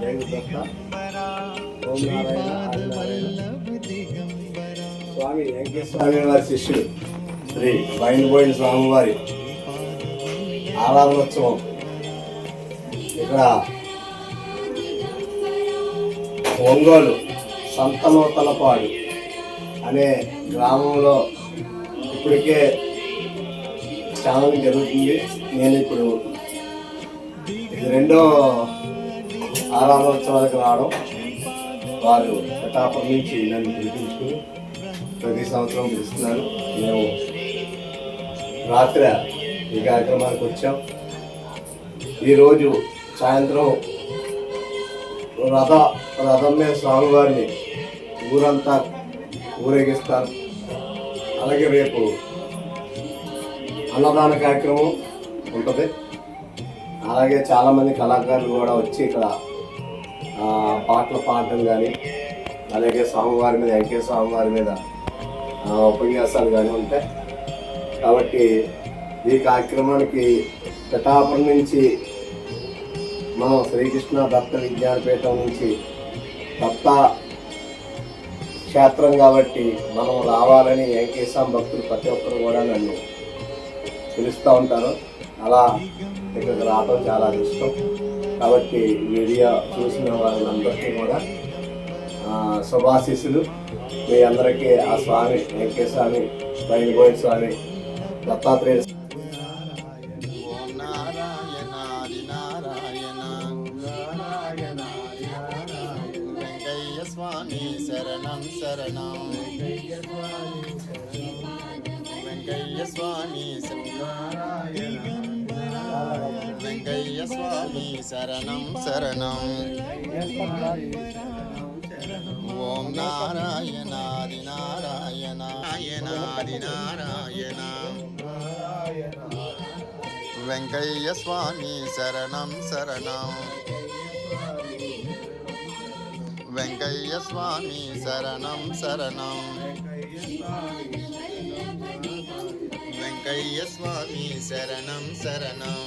జయదత్త ఓం నారాయణ ఆదినారాయణ స్వామి వెంకటేశ్వర వారి శిష్యుడు శ్రీ బైండిపోయిన స్వామివారి ఆరాధనోత్సవం ఇక్కడ ఒంగోలు సంతనూతలపాడు అనే గ్రామంలో ఇప్పటికే ఛానల్ జరుగుతుంది. నేను ఇప్పుడు ఇది రెండో ఆరాధనోత్సవాలకు రావడం. వారు పిఠాపురం నుంచి నన్ను పిలిపించుకుని ప్రతి సంవత్సరం పిలుస్తున్నారు. మేము రాత్రి ఈ కార్యక్రమానికి వచ్చాం. ఈరోజు సాయంత్రం రథం మీద స్వామివారిని ఊరంతా ఊరేగిస్తారు. అలాగే రేపు అన్నదాన కార్యక్రమం ఉంటుంది. అలాగే చాలామంది కళాకారులు కూడా వచ్చి ఇక్కడ పాటలు పాడటం కానీ, అలాగే స్వామివారి మీద వెంకటేశ్వర స్వామివారి మీద ఉపన్యాసాలు కానీ ఉంటాయి. కాబట్టి ఈ కార్యక్రమానికి పిఠాపురం నుంచి మనం శ్రీకృష్ణ దత్త విజ్ఞానపీఠం నుంచి దత్త క్షేత్రం కాబట్టి మనం రావాలని వెంకటేశ్వర భక్తులు ప్రతి ఒక్కరు కూడా నన్ను పిలుస్తూ ఉంటారు. అలా ఇక్కడికి రావడం చాలా ఇష్టం. కాబట్టి వీడియో చూసిన వాళ్ళందరికీ కూడా శుభాశీస్సులు. మీ అందరికీ ఆ స్వామి వెంకటేశ్వర స్వామి బైండిపోయిన స్వామి దత్తాత్రేయ స్వామి శరణం శరణం వెంకయ్య స్వామి వెంకయ్య స్వామి శరణం శరణం ఓం నారాయణాది నారాయణ నారాయణాది నారాయణ వెంకయ్య స్వామి శరణం శరణం వెంకయ్య స్వామి శరణం శరణం వెంకయ్య స్వామి శరణం శరణం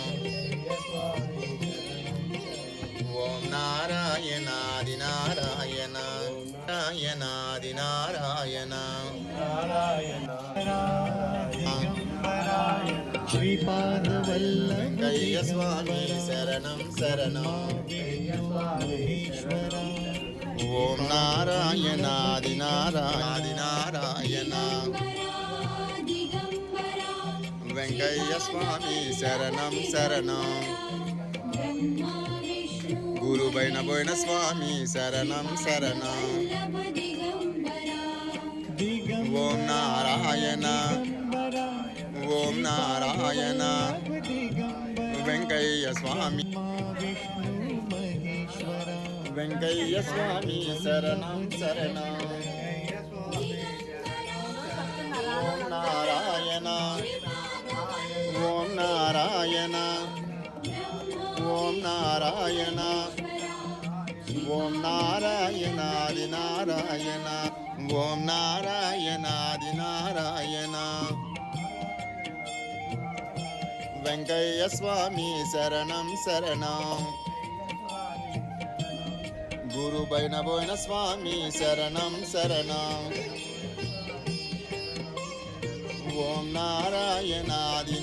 ఓం నారాయణాది నారాయణ నారాయణాది నారాయణ వెంకయ్య స్వామి శరణం శరణం ఓం నారాయణాది నారాయణాది నారాయణ వెంకయ్య స్వామి శరణం శరణం గురుబైన బోయిన స్వామి శరణం శరణం ఓం నారాయణ ఓం నారాయణ వెంకయ్య స్వామి వెంకయ్య స్వామి శరణం శరణం ఓం నారాయణ ఓం నారాయణ ఓం నారాయణ ఓం నారాయణాది నారాయణ ఓం నారాయణాది నారాయణ వెంకయ్య స్వామి శరణం శరణం గురుబైన బోయిన స్వామి శరణం శరణం ఓం నారాయణాది